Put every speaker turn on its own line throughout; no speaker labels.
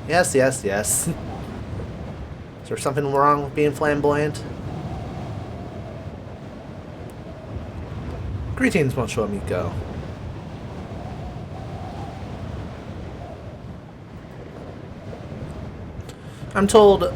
Yes, yes, yes. Is there something wrong with being flamboyant? Greetings, Monsieur Amico. I'm told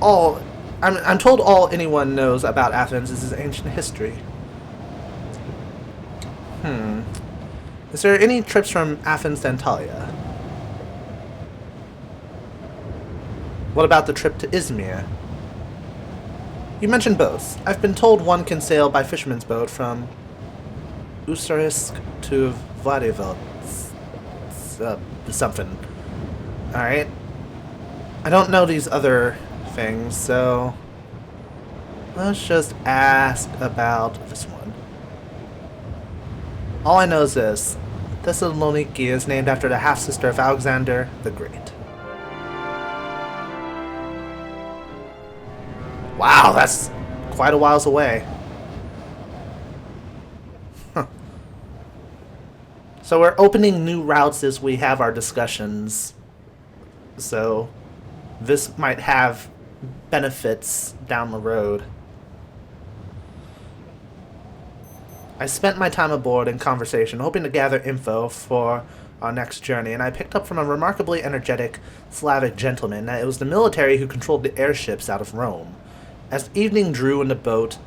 all I'm told all anyone knows about Athens is its ancient history. Is there any trips from Athens to Antalya? What about the trip to Izmir? You mentioned both. I've been told one can sail by fisherman's boat from Ryouseiken to Vladivostok. Something. Alright. I don't know these other things, so let's just ask about this one. All I know is this. Thessaloniki is named after the half-sister of Alexander the Great. Wow, that's quite a whiles away. Huh. So we're opening new routes as we have our discussions. So this might have benefits down the road. I spent my time aboard in conversation, hoping to gather info for our next journey, and I picked up from a remarkably energetic Slavic gentleman that it was the military who controlled the airships out of Rome. As evening drew and the boat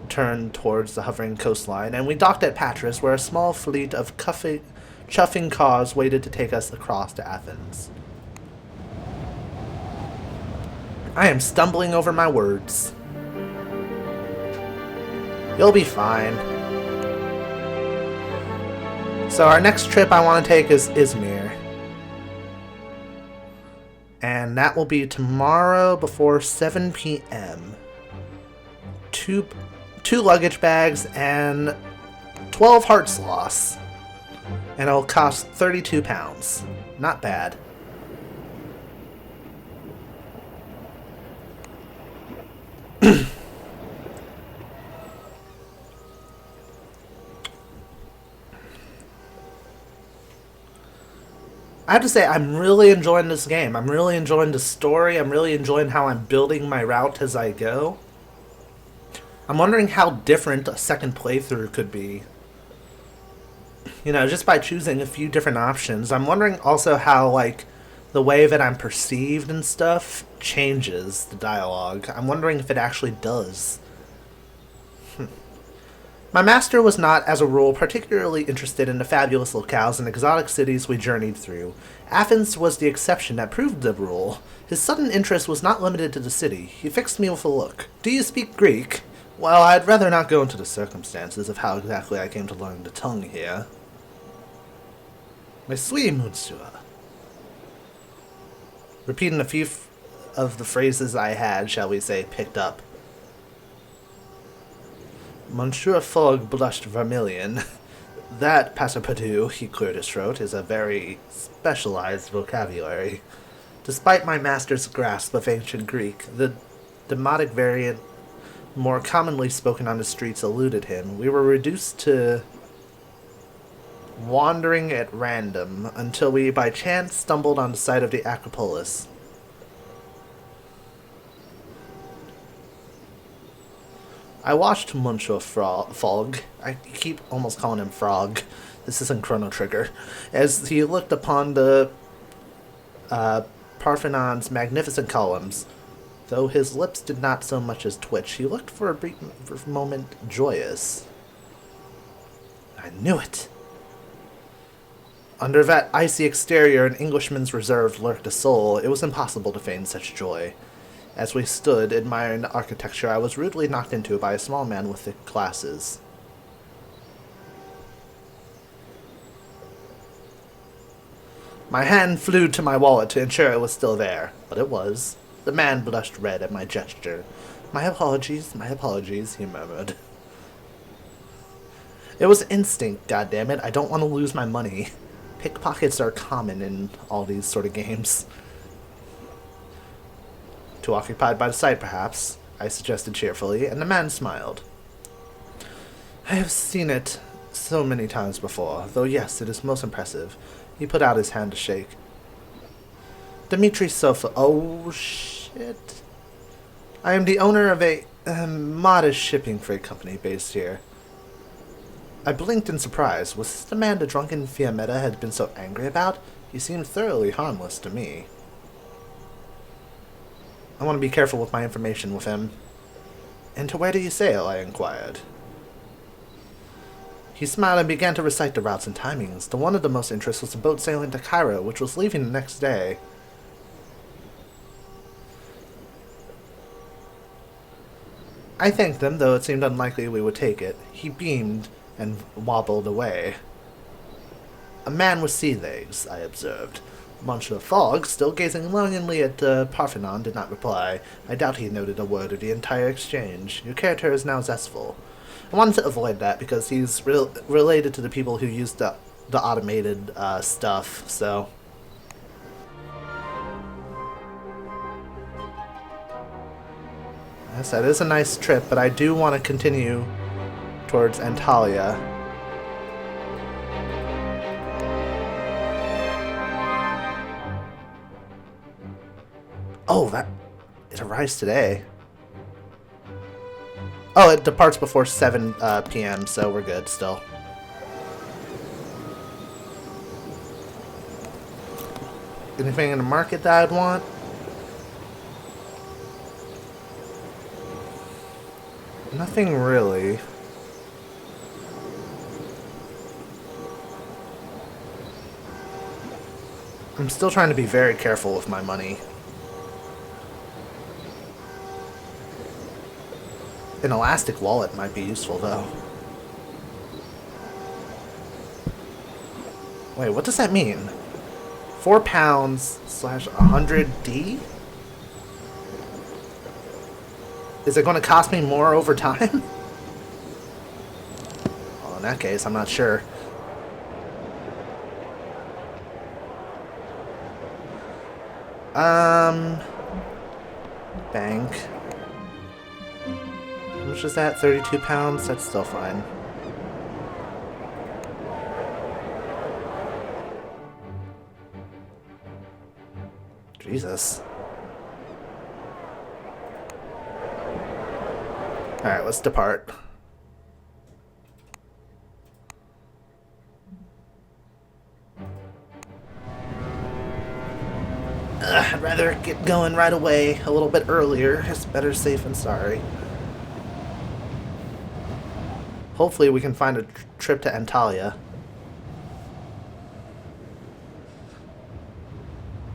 turned towards the hovering coastline, and we docked at Patras, where a small fleet of chuffing cars waited to take us across to Athens. I am stumbling over my words. You'll be fine. So our next trip I want to take is Izmir. And that will be tomorrow before 7 p.m. Two luggage bags and 12 heart sloths. And it'll cost 32 pounds. Not bad. I have to say, I'm really enjoying this game. I'm really enjoying the story. I'm really enjoying how I'm building my route as I go. I'm wondering how different a second playthrough could be. You know, just by choosing a few different options. I'm wondering also how, like, the way that I'm perceived and stuff changes the dialogue. I'm wondering if it actually does. My master was not, as a rule, particularly interested in the fabulous locales and exotic cities we journeyed through. Athens was the exception that proved the rule. His sudden interest was not limited to the city. He fixed me with a look. Do you speak Greek? Well, I'd rather not go into the circumstances of how exactly I came to learn the tongue here. Mais oui, monsieur. Repeating a few of the phrases I had, shall we say, picked up. Monsieur Fogg blushed vermilion. That, Passepartout, he cleared his throat, is a very specialized vocabulary. Despite my master's grasp of ancient Greek, the demotic variant more commonly spoken on the streets eluded him. We were reduced to wandering at random until we by chance stumbled on the site of the Acropolis. I watched Monsieur Fogg, I keep almost calling him Frog, this isn't Chrono Trigger, as he looked upon the Parthenon's magnificent columns. Though his lips did not so much as twitch, he looked for a brief moment joyous. I knew it! Under that icy exterior an Englishman's reserve lurked a soul. It was impossible to feign such joy. As we stood, admiring the architecture, I was rudely knocked into by a small man with thick glasses. My hand flew to my wallet to ensure it was still there, but it was. The man blushed red at my gesture. My apologies, he murmured. It was instinct, goddammit. I don't want to lose my money. Pickpockets are common in all these sort of games. Too occupied by the sight, perhaps, I suggested cheerfully, and the man smiled. I have seen it so many times before, though yes, it is most impressive. He put out his hand to shake. Dimitri Sofa. Oh, shit. I am the owner of a modest shipping freight company based here. I blinked in surprise. Was this the man the drunken Fiammetta had been so angry about? He seemed thoroughly harmless to me. I want to be careful with my information with him. And to where do you sail? I inquired. He smiled and began to recite the routes and timings. The one of the most interest was the boat sailing to Cairo, which was leaving the next day. I thanked him, though it seemed unlikely we would take it. He beamed and wobbled away. A man with sea legs, I observed. Monsieur Fogg, still gazing longingly at the Parthenon, did not reply. I doubt he noted a word of the entire exchange. Your character is now zestful. I wanted to avoid that because he's related to the people who use the automated stuff, so... Yes, that is a nice trip, but I do want to continue towards Antalya. Oh, it arrives today. Oh, it departs before 7 p.m., so we're good still. Anything in the market that I'd want? Nothing really. I'm still trying to be very careful with my money. An elastic wallet might be useful, though. Wait, what does that mean? 4 pounds slash 100D? Is it going to cost me more over time? Well, in that case, I'm not sure. Bank. How much is that? 32 pounds? That's still fine. Jesus. Alright, let's depart. I'd rather get going right away, a little bit earlier. It's better safe than sorry. Hopefully we can find a trip to Antalya.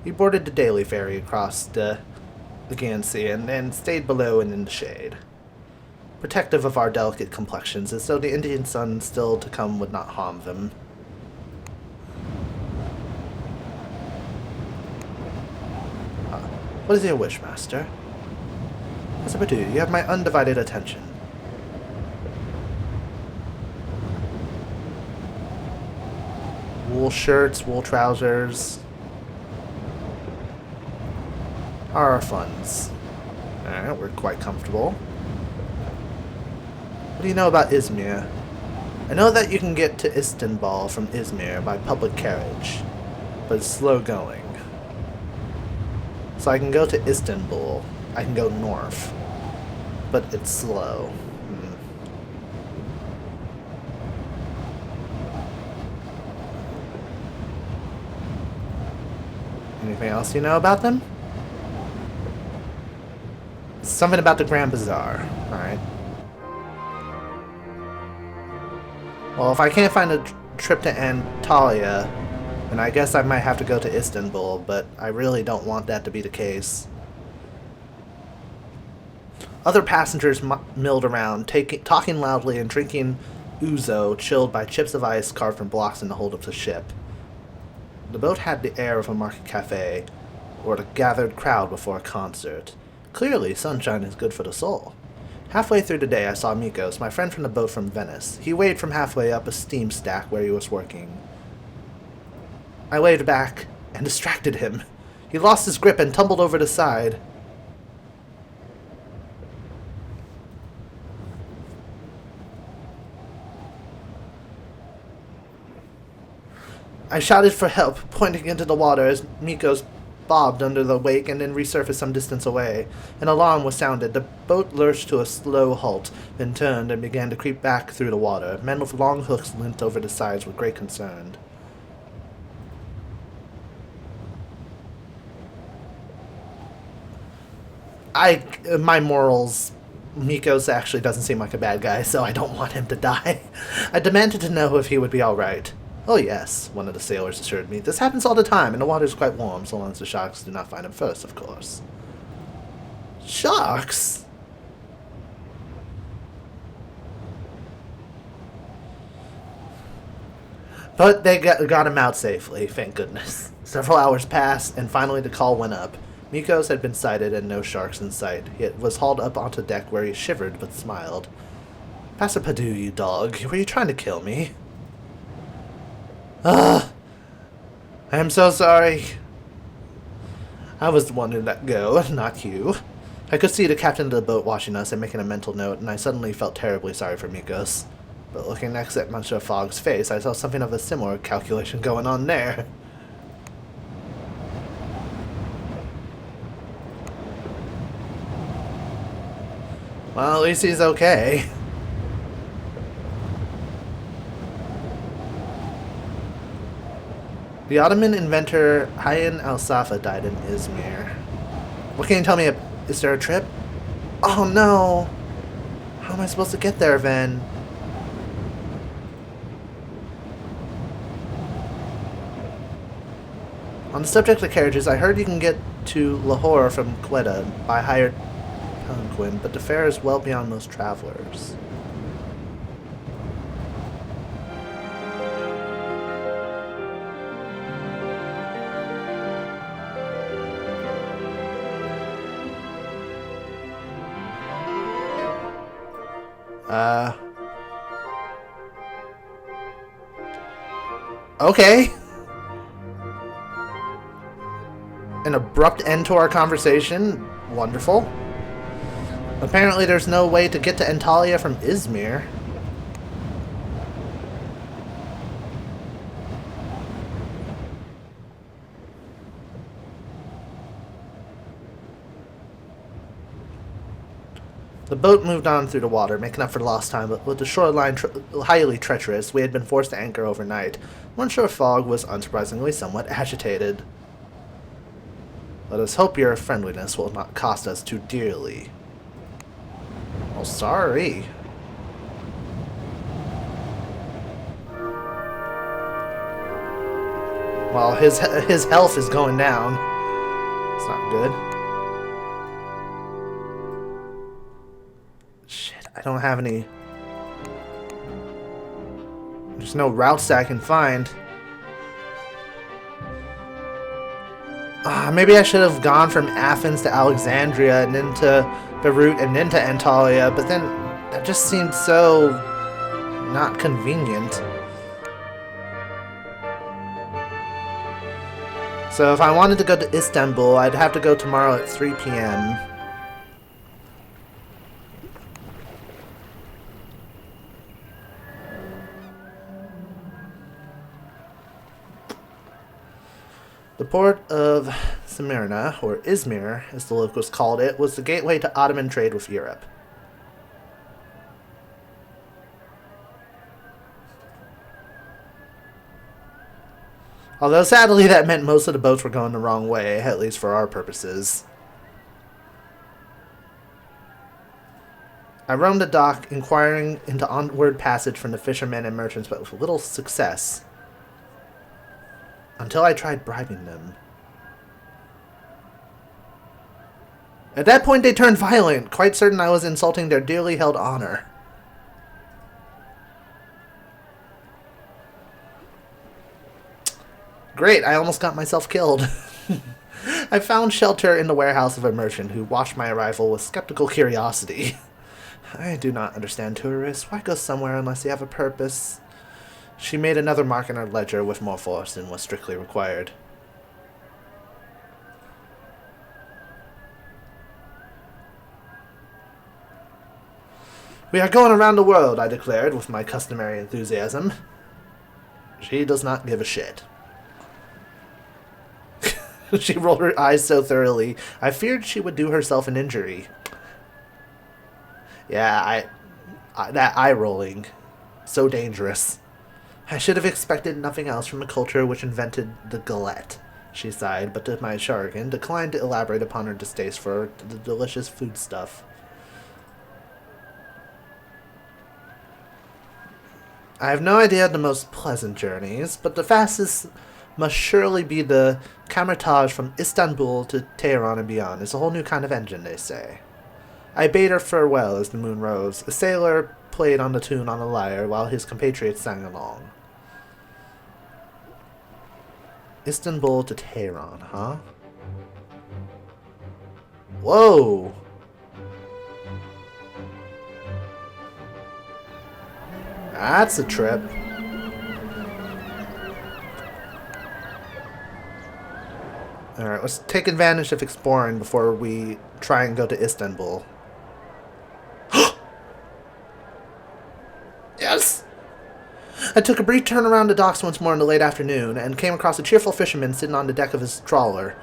We boarded the daily ferry across the Aegean Sea and stayed below and in the shade. Protective of our delicate complexions, as though the Indian sun still to come would not harm them. What is your wish, master? Passepartout, you have my undivided attention. Wool shirts, wool trousers are our funds. Alright, we're quite comfortable. What do you know about Izmir? I know that you can get to Istanbul from Izmir by public carriage, but it's slow going. So I can go to Istanbul. I can go north, but it's slow. Anything else you know about them? Something about the Grand Bazaar. Alright. Well, if I can't find a trip to Antalya, then I guess I might have to go to Istanbul, but I really don't want that to be the case. Other passengers milled around, talking loudly and drinking ouzo chilled by chips of ice carved from blocks in the hold of the ship. The boat had the air of a market cafe, or a gathered crowd before a concert. Clearly, sunshine is good for the soul. Halfway through the day I saw Mikos, my friend from the boat from Venice. He waved from halfway up a steam stack where he was working. I waved back and distracted him. He lost his grip and tumbled over the side. I shouted for help, pointing into the water as Mikos bobbed under the wake and then resurfaced some distance away. An alarm was sounded. The boat lurched to a slow halt, then turned and began to creep back through the water. Men with long hooks leant over the sides with great concern. My morals, Mikos actually doesn't seem like a bad guy, so I don't want him to die. I demanded to know if he would be alright. Oh yes, one of the sailors assured me. This happens all the time, and the water is quite warm, so long as the sharks do not find him first, of course. Sharks? But they got him out safely, thank goodness. Several hours passed, and finally the call went up. Mikos had been sighted and no sharks in sight. He was hauled up onto deck where he shivered but smiled. Passepartout, you dog. Were you trying to kill me? I am so sorry. I was the one who let go, not you. I could see the captain of the boat watching us and making a mental note, and I suddenly felt terribly sorry for Mikos. But looking next at Monsieur Fogg's face, I saw something of a similar calculation going on there. Well, at least he's okay. The Ottoman inventor Hayan al-Safa died in Izmir. What can you tell me? Is there a trip? Oh no! How am I supposed to get there then? On the subject of carriages, I heard you can get to Lahore from Quetta by hired palanquin, but the fare is well beyond most travelers. Okay. An abrupt end to our conversation. Wonderful. Apparently there's no way to get to Antalya from Izmir. The boat moved on through the water, making up for the lost time, but with the shoreline highly treacherous, we had been forced to anchor overnight. Monsieur Fogg was unsurprisingly somewhat agitated. Let us hope your friendliness will not cost us too dearly. Oh, sorry. Well, his health is going down. It's not good. Shit, I don't have any... There's no routes that I can find. Maybe I should have gone from Athens to Alexandria and then to Beirut and then to Antalya, but then that just seemed so not convenient. So if I wanted to go to Istanbul, I'd have to go tomorrow at 3 p.m. The port of Smyrna, or Izmir, as the locals called it, was the gateway to Ottoman trade with Europe. Although sadly that meant most of the boats were going the wrong way, at least for our purposes. I roamed the dock, inquiring into onward passage from the fishermen and merchants, but with little success. Until I tried bribing them. At that point they turned violent, quite certain I was insulting their dearly held honor. Great, I almost got myself killed. I found shelter in the warehouse of a merchant who watched my arrival with skeptical curiosity. I do not understand tourists. Why go somewhere unless you have a purpose? She made another mark in her ledger with more force than was strictly required. We are going around the world, I declared with my customary enthusiasm. She does not give a shit. She rolled her eyes so thoroughly, I feared she would do herself an injury. Yeah, that eye rolling. So dangerous. I should have expected nothing else from a culture which invented the galette, she sighed, but to my chagrin declined to elaborate upon her distaste for the delicious foodstuff. I have no idea the most pleasant journeys, but the fastest must surely be the camertage from Istanbul to Tehran and beyond. It's a whole new kind of engine, they say. I bade her farewell as the moon rose. A sailor played on the tune on a lyre while his compatriots sang along. Istanbul to Tehran, huh? Whoa! That's a trip. Alright, let's take advantage of exploring before we try and go to Istanbul. Yes! I took a brief turn around the docks once more in the late afternoon and came across a cheerful fisherman sitting on the deck of his trawler.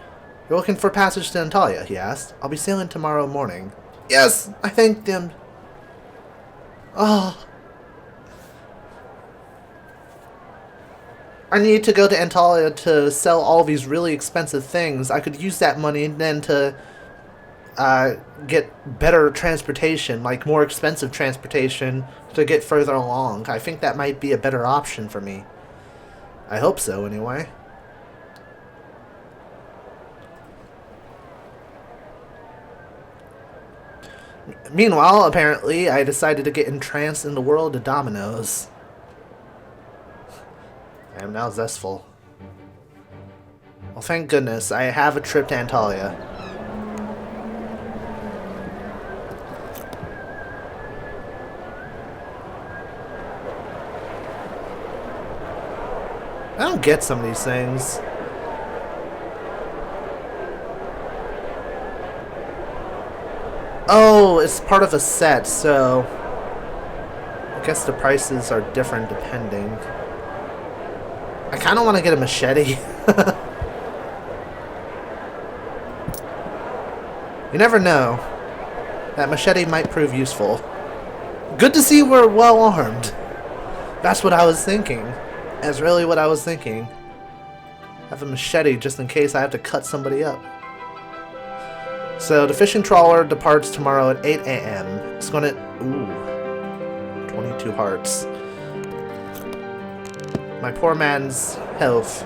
"You're looking for passage to Antalya?" he asked. "I'll be sailing tomorrow morning." "Yes, I thanked him." Oh. I need to go to Antalya to sell all these really expensive things. I could use that money then to get better transportation, like more expensive transportation, to get further along. I think that might be a better option for me. I hope so, anyway. Meanwhile, apparently, I decided to get entranced in the world of dominoes. I am now zestful. Well, thank goodness, I have a trip to Antalya. I don't get some of these things. Oh, it's part of a set, so I guess the prices are different depending. I kind of want to get a machete. You never know. That machete might prove useful. Good to see we're well armed. That's what I was thinking. That's really what I was thinking. Have a machete just in case I have to cut somebody up. So the fishing trawler departs tomorrow at 8 a.m. It's gonna... Ooh. 22 hearts. My poor man's health.